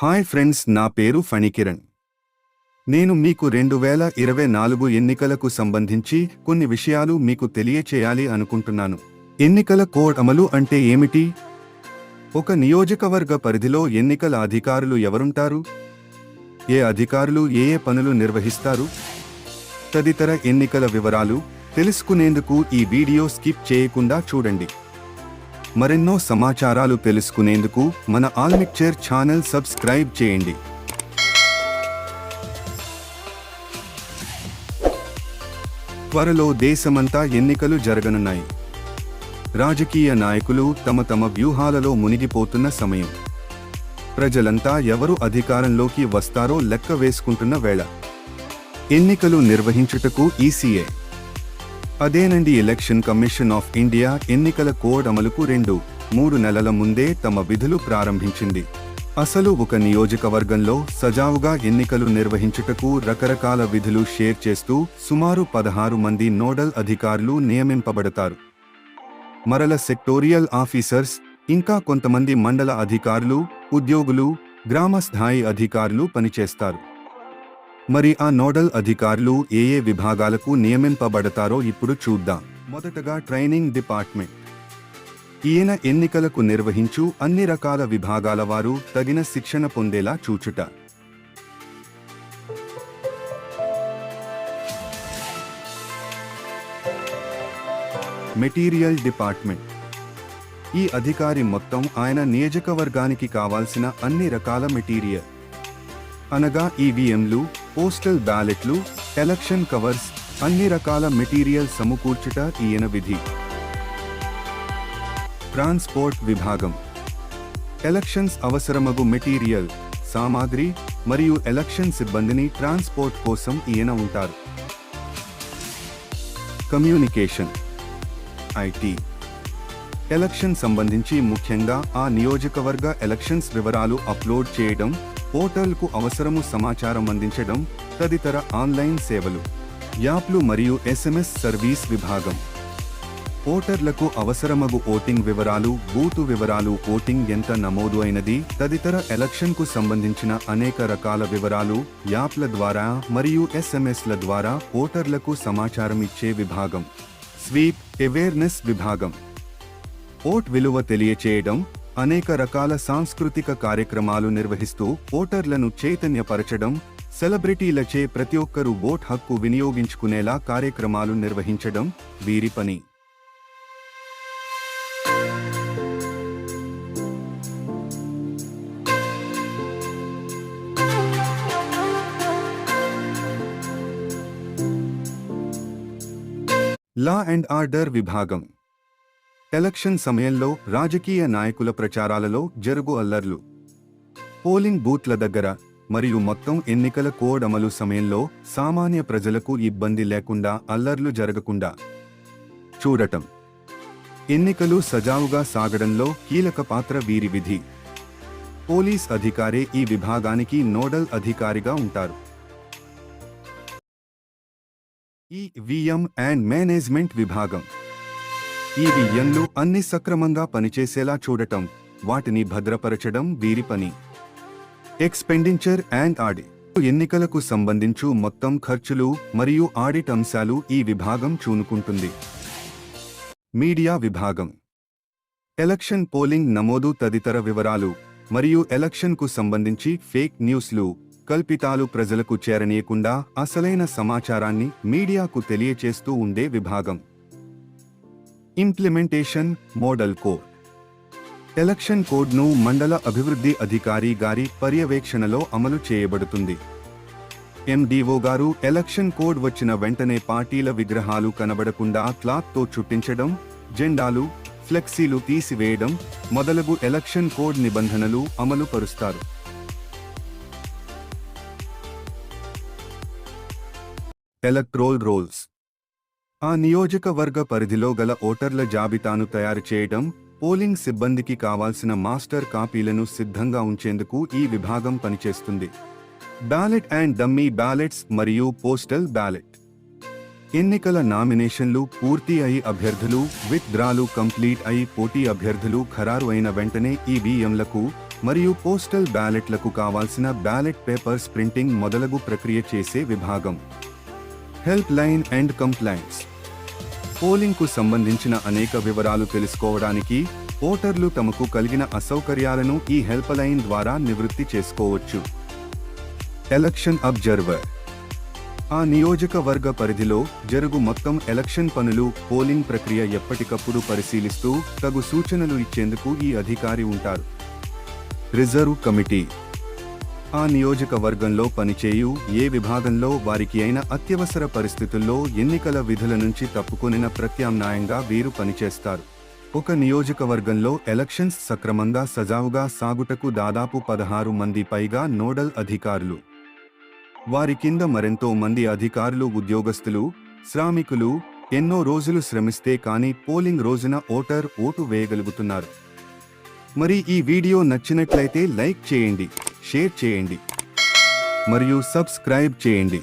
Hi friends, నా పేరు ఫణికిరణ్. నేను మీకు 2024 ఎన్నికలకు సంబంధించి కొన్ని విషయాలు మీకు తెలియచేయాలి అనుకుంటున్నాను. ఎన్నికల కోడ్ అమలు అంటే ఏమిటి? ఒక నియోజకవర్గ పరిధిలో ఎన్నికల అధికారులు ఎవరుంటారు? ఏ అధికారులు ఏ పనులు నిర్వహిస్తారు? తదితర ఎన్నికల వివరాలు తెలుసుకునేందుకు ఈ వీడియో స్కిప్ చేయకుండా చూడండి. మరెన్నో సమాచారాలు తెలుసుకునేందుకు మన ఆల్మిక్చర్ ఛానల్ సబ్స్క్రైబ్ చేయండి. త్వరలో దేశమంతా ఎన్నికలు జరగనున్నాయి. రాజకీయ నాయకులు తమ తమ వ్యూహాలలో మునిగిపోతున్న సమయం. ప్రజలంతా ఎవరు అధికారంలోకి వస్తారో లెక్క వేసుకుంటున్న వేళ. ఎన్నికలు నిర్వహించుటకు ఈసీఏ అదేనండి ఎలక్షన్ కమిషన్ ఆఫ్ ఇండియా ఎన్నికల కోడ్ అమలుకు 2-3 నెలల ముందే తమ విధులు ప్రారంభించింది. అసలు ఒక నియోజకవర్గంలో సజావుగా ఎన్నికలు నిర్వహించుటకు రకరకాల విధులు షేర్ చేస్తూ సుమారు 16 మంది నోడల్ అధికారులు నియమింపబడతారు. మరల సెక్టోరియల్ ఆఫీసర్స్, ఇంకా కొంతమంది మండల అధికారులు, ఉద్యోగులు, గ్రామ స్థాయి అధికారులు పనిచేస్తారు. మరి ఆ నోడల్ అధికారులు ఏ ఏ విభాగాలకు నియమింపబడతారో ఇప్పుడు చూద్దాం. మొదటగా ట్రైనింగ్ డిపార్ట్మెంట్. ఈయన ఎన్నికలకు నిర్వహించు అన్ని రకాల విభాగాల వారు తగిన శిక్షణ పొందేలా చూచుట. Material department. ఈ అధికారి మొత్తం ఆయన నియోజకవర్గానికి కావాల్సిన అన్ని రకాల మెటీరియల్ అనగా ఈవీఎంలు, పోస్టల్ బ్యాలెట్లు, ఎలక్షన్ కవర్స్, అన్ని రకాల మెటీరియల్ సమకూర్చుట ఈయన విధి. ట్రాన్స్పోర్ట్ విభాగం. ఎలక్షన్స్ అవసరమగు మెటీరియల్, సామాగ్రి మరియు ఎలక్షన్ సిబ్బందిని ట్రాన్స్పోర్ట్ కోసం ఈయన ఉంటారు. Communication, IT. ఎలక్షన్ సంబంధించి ముఖ్యంగా ఆ నియోజకవర్గ ఎలక్షన్స్ వివరాలు అప్లోడ్ చేయడం, పోర్టల్కు అవసరము సమాచారం అందించడం, తదితర ఆన్లైన్ సేవలు. యాప్లు మరియు ఎస్ఎంఎస్ సర్వీస్ విభాగం. ఓటర్లకు అవసరమగు ఓటింగ్ వివరాలు, బూతు వివరాలు, ఓటింగ్ ఎంత నమోదు అయినది తదితర ఎలక్షన్కు సంబంధించిన అనేక రకాల వివరాలు యాప్ల ద్వారా మరియు ఎస్ఎంఎస్ల ద్వారా ఓటర్లకు సమాచారం ఇచ్చే విభాగం. స్వీప్ అవేర్నెస్ విభాగం. ఓట్ విలువ తెలియచేయడం, అనేక రకాల సాంస్కృతిక కార్యక్రమాలు నిర్వహిస్తూ ఓటర్లను చైతన్యపరచడం, సెలబ్రిటీలచే ప్రతి ఒక్కరూ ఓట్ హక్కు వినియోగించుకునేలా కార్యక్రమాలు నిర్వహించడం వీరి పని. లా అండ్ ఆర్డర్ విభాగం. ఎలక్షన్ సమయంలో రాజకీయ నాయకుల ప్రచారాలలో జరుగు అల్లర్లు, పోలింగ్ బూత్ల దగ్గర మరియు మొత్తం ఎన్నికల కోడ్ అమలు సమయంలో సామాన్య ప్రజలకు ఇబ్బంది లేకుండా అల్లర్లు జరగకుండా చూడటం. ఎన్నికలు సజావుగా సాగడంలో కీలక పాత్ర వీరి విధి. పోలీస్ అధికారే ఈ విభాగానికి నోడల్ అధికారిగా ఉంటారు. ఈవీఎం అండ్ మేనేజ్మెంట్ విభాగం. ఈవీఎంలు అన్ని సక్రమంగా పనిచేసేలా చూడటం, వాటిని భద్రపరచడం వీరి పని. Expenditure and audit. ఎన్నికలకు సంబంధించు మొత్తం ఖర్చులు మరియు ఆడిట్ అంశాలు ఈ విభాగం చూనుకుంటుంది. మీడియా విభాగం. ఎలక్షన్ పోలింగ్ నమోదు తదితర వివరాలు మరియు ఎలక్షన్కు సంబంధించి ఫేక్ న్యూస్లు, కల్పితాలు ప్రజలకు చేరనీయకుండా అసలైన సమాచారాన్ని మీడియాకు తెలియచేస్తూ ఉండే విభాగం. Implementation model code. ఎలక్షన్ కోడ్ను మండల అభివృద్ధి అధికారి గారి పర్యవేక్షణలో అమలు చేయబడుతుంది. ఎండిఓ గారు ఎలక్షన్ కోడ్ వచ్చిన వెంటనే పార్టీల విగ్రహాలు కనబడకుండా క్లాత్తో చుట్టించడం, జెండాలు, ఫ్లెక్సీలు తీసివేయడం మొదలగు ఎలక్షన్ కోడ్ నిబంధనలు అమలు పరుస్తారు. Electoral roles. ఆ నియోజకవర్గ పరిధిలో గల ఓటర్ల జాబితాను తయారు చేయడం, పోలింగ్ సిబ్బందికి కావాల్సిన మాస్టర్ కాపీలను సిద్ధంగా ఉంచేందుకు ఈ విభాగం పనిచేస్తుంది. బ్యాలెట్ అండ్ డమ్మీ బ్యాలెట్స్ మరియు పోస్టల్ బ్యాలెట్. ఎన్నికల నామినేషన్లు పూర్తి అయి అభ్యర్థులు విత్ డ్రాలు కంప్లీట్ అయి పోటీ అభ్యర్థులు ఖరారు అయిన వెంటనే ఈవీఎంలకు మరియు పోస్టల్ బ్యాలెట్లకు కావాల్సిన బ్యాలెట్ పేపర్స్ ప్రింటింగ్ మొదలగు ప్రక్రియ చేసే విభాగం. Help line and complaints. పోలింగ్కు సంబంధించిన అనేక వివరాలు తెలుసుకోవడానికి ఓటర్లు తమకు కలిగిన అసౌకర్యాలను ఈ హెల్ప్ లైన్ ద్వారా నివృత్తి చేసుకోవచ్చు. Election observer. ఆ నియోజకవర్గ పరిధిలో జరుగు మొత్తం ఎలక్షన్ పనులు, పోలింగ్ ప్రక్రియ ఎప్పటికప్పుడు పరిశీలిస్తూ తగు సూచనలు ఇచ్చేందుకు ఈ అధికారి ఉంటారు. Reserve committee. ఆ నియోజకవర్గంలో పనిచేయు ఏ విభాగంలో వారికి అయిన అత్యవసర పరిస్థితుల్లో ఎన్నికల విధుల నుంచి తప్పుకొనిన ప్రత్యామ్నాయంగా వీరు పనిచేస్తారు. ఒక నియోజకవర్గంలో ఎలక్షన్స్ సక్రమంగా సజావుగా సాగుటకు దాదాపు 16 మంది పైగా నోడల్ అధికారులు, వారి కింద మరెంతో మంది అధికారులు, ఉద్యోగస్తులు, శ్రామికులు ఎన్నో రోజులు శ్రమిస్తే కానీ పోలింగ్ రోజున ఓటు వేయగలుగుతున్నారు. మరి ఈ వీడియో నచ్చినట్లయితే లైక్ చేయండి, షేర్ చేయండి మరియు సబ్స్క్రైబ్ చేయండి.